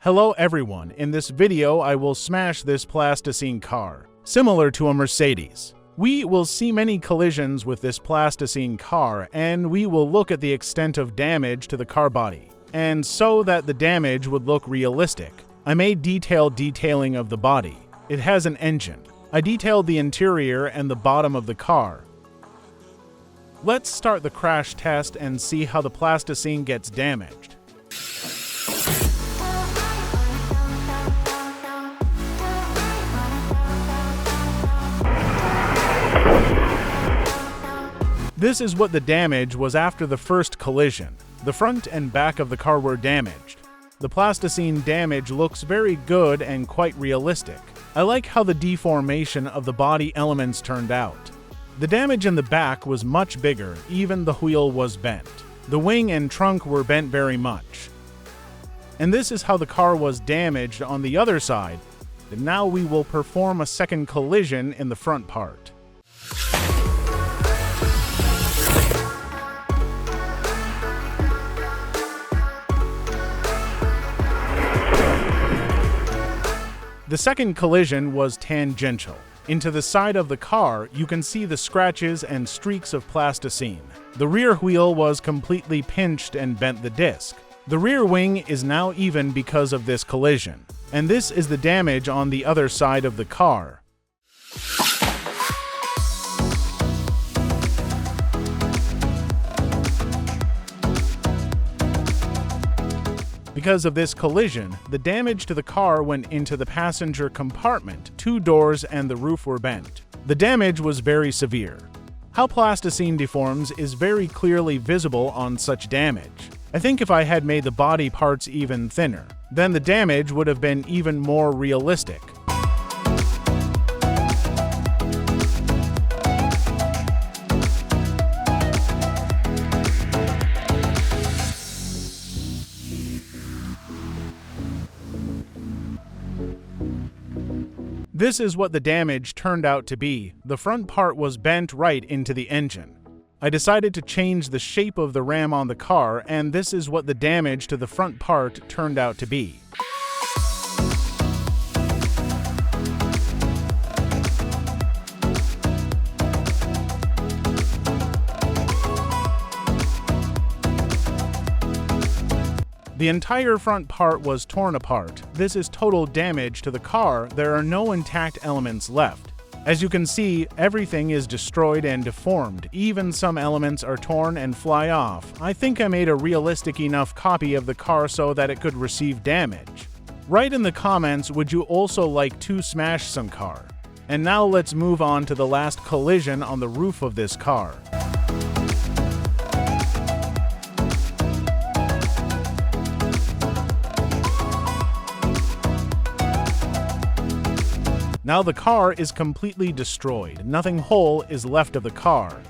Hello everyone, in this video I will smash this Plasticine car, similar to a Mercedes. We will see many collisions with this Plasticine car and we will look at the extent of damage to the car body. And so that the damage would look realistic, I made detailed detailing of the body. It has an engine. I detailed the interior and the bottom of the car. Let's start the crash test and see how the Plasticine gets damaged. This is what the damage was after the first collision. The front and back of the car were damaged. The Plasticine damage looks very good and quite realistic. I like how the deformation of the body elements turned out. The damage in the back was much bigger, even the wheel was bent. The wing and trunk were bent very much. And this is how the car was damaged on the other side. And now we will perform a second collision in the front part. The second collision was tangential. Into the side of the car, you can see the scratches and streaks of Plasticine. The rear wheel was completely pinched and bent the disc. The rear wing is now even because of this collision. And this is the damage on the other side of the car. Because of this collision, the damage to the car went into the passenger compartment, 2 doors and the roof were bent. The damage was very severe. How Plasticine deforms is very clearly visible on such damage. I think if I had made the body parts even thinner, then the damage would have been even more realistic. This is what the damage turned out to be. The front part was bent right into the engine. I decided to change the shape of the ram on the car, and this is what the damage to the front part turned out to be. The entire front part was torn apart. This is total damage to the car. There are no intact elements left. As you can see, everything is destroyed and deformed. Even some elements are torn and fly off. I think I made a realistic enough copy of the car so that it could receive damage. Write in the comments, would you also like to smash some car? And now let's move on to the last collision on the roof of this car. Now the car is completely destroyed. Nothing whole is left of the car.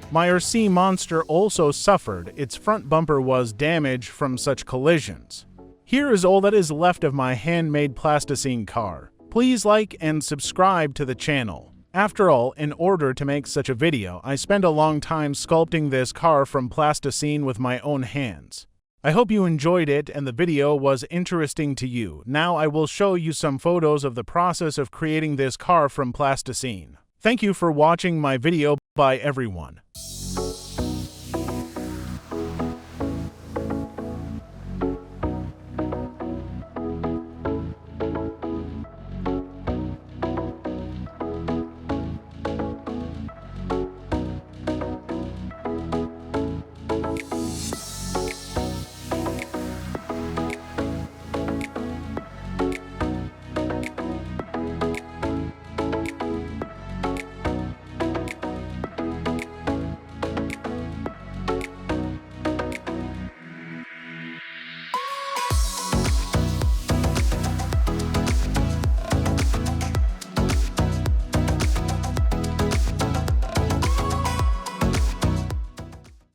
My RC monster also suffered. Its front bumper was damaged from such collisions. Here is all that is left of my handmade Plasticine car. Please like and subscribe to the channel. After all, in order to make such a video, I spent a long time sculpting this car from Plasticine with my own hands. I hope you enjoyed it and the video was interesting to you. Now I will show you some photos of the process of creating this car from Plasticine. Thank you for watching my video. Bye everyone.